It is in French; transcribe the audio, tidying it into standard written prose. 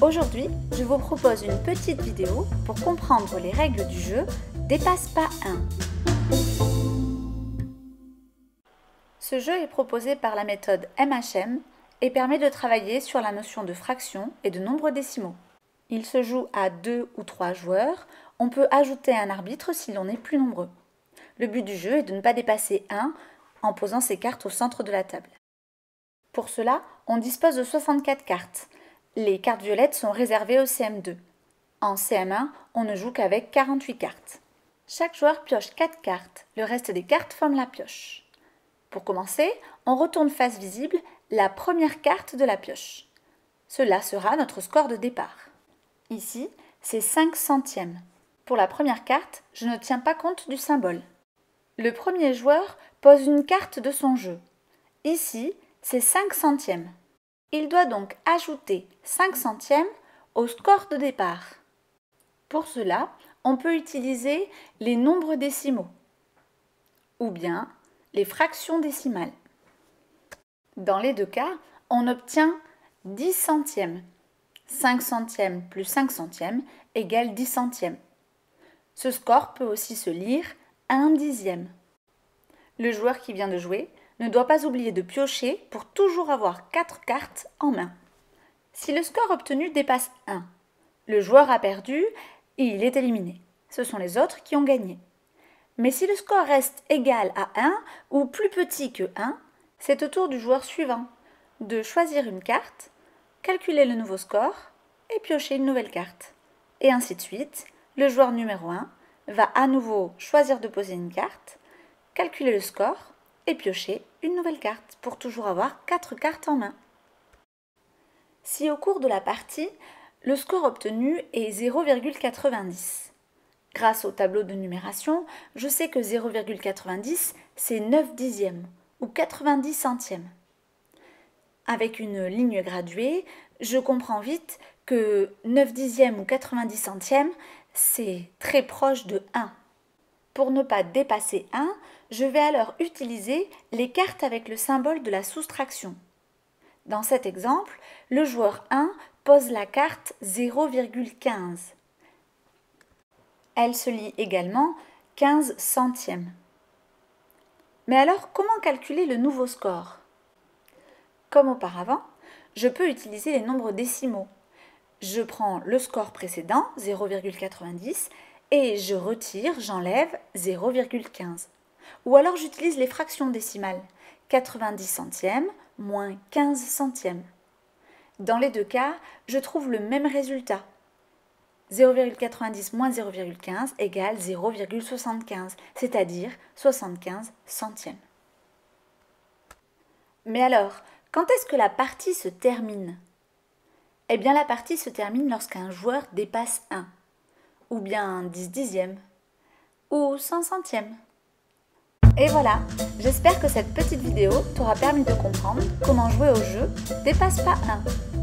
Aujourd'hui, je vous propose une petite vidéo pour comprendre les règles du jeu Dépasse pas 1. Ce jeu est proposé par la méthode MHM et permet de travailler sur la notion de fraction et de nombres décimaux. Il se joue à 2 ou 3 joueurs, on peut ajouter un arbitre si l'on est plus nombreux. Le but du jeu est de ne pas dépasser 1 en posant ses cartes au centre de la table. Pour cela, on dispose de 64 cartes. Les cartes violettes sont réservées au CM2. En CM1, on ne joue qu'avec 48 cartes. Chaque joueur pioche 4 cartes, le reste des cartes forment la pioche. Pour commencer, on retourne face visible la première carte de la pioche. Cela sera notre score de départ. Ici, c'est 5 centièmes. Pour la première carte, je ne tiens pas compte du symbole. Le premier joueur pose une carte de son jeu. Ici, c'est 5 centièmes. Il doit donc ajouter 5 centièmes au score de départ. Pour cela, on peut utiliser les nombres décimaux ou bien les fractions décimales. Dans les deux cas, on obtient 10 centièmes. 5 centièmes plus 5 centièmes égale 10 centièmes. Ce score peut aussi se lire 1 dixième. Le joueur qui vient de jouer ne doit pas oublier de piocher pour toujours avoir 4 cartes en main. Si le score obtenu dépasse 1, le joueur a perdu et il est éliminé. Ce sont les autres qui ont gagné. Mais si le score reste égal à 1 ou plus petit que 1, c'est au tour du joueur suivant de choisir une carte, calculer le nouveau score et piocher une nouvelle carte. Et ainsi de suite, le joueur numéro 1 va à nouveau choisir de poser une carte, calculer le score et piocher une nouvelle carte pour toujours avoir 4 cartes en main. Si au cours de la partie, le score obtenu est 0,90. Grâce au tableau de numération, je sais que 0,90 c'est 9 dixièmes ou 90 centièmes. Avec une ligne graduée, je comprends vite que 9 dixièmes ou 90 centièmes, c'est très proche de 1. Pour ne pas dépasser 1, je vais alors utiliser les cartes avec le symbole de la soustraction. Dans cet exemple, le joueur 1 pose la carte 0,15. Elle se lit également 15 centièmes. Mais alors, comment calculer le nouveau score? Comme auparavant, je peux utiliser les nombres décimaux. Je prends le score précédent, 0,90, et je retire, j'enlève 0,15. Ou alors j'utilise les fractions décimales, 90 centièmes moins 15 centièmes. Dans les deux cas, je trouve le même résultat. 0,90 moins 0,15 égale 0,75, c'est-à-dire 75 centièmes. Mais alors, quand est-ce que la partie se termine? Eh bien, la partie se termine lorsqu'un joueur dépasse 1, ou bien 10 dixièmes, ou 100 centièmes. Et voilà, j'espère que cette petite vidéo t'aura permis de comprendre comment jouer au jeu Dépasse pas 1.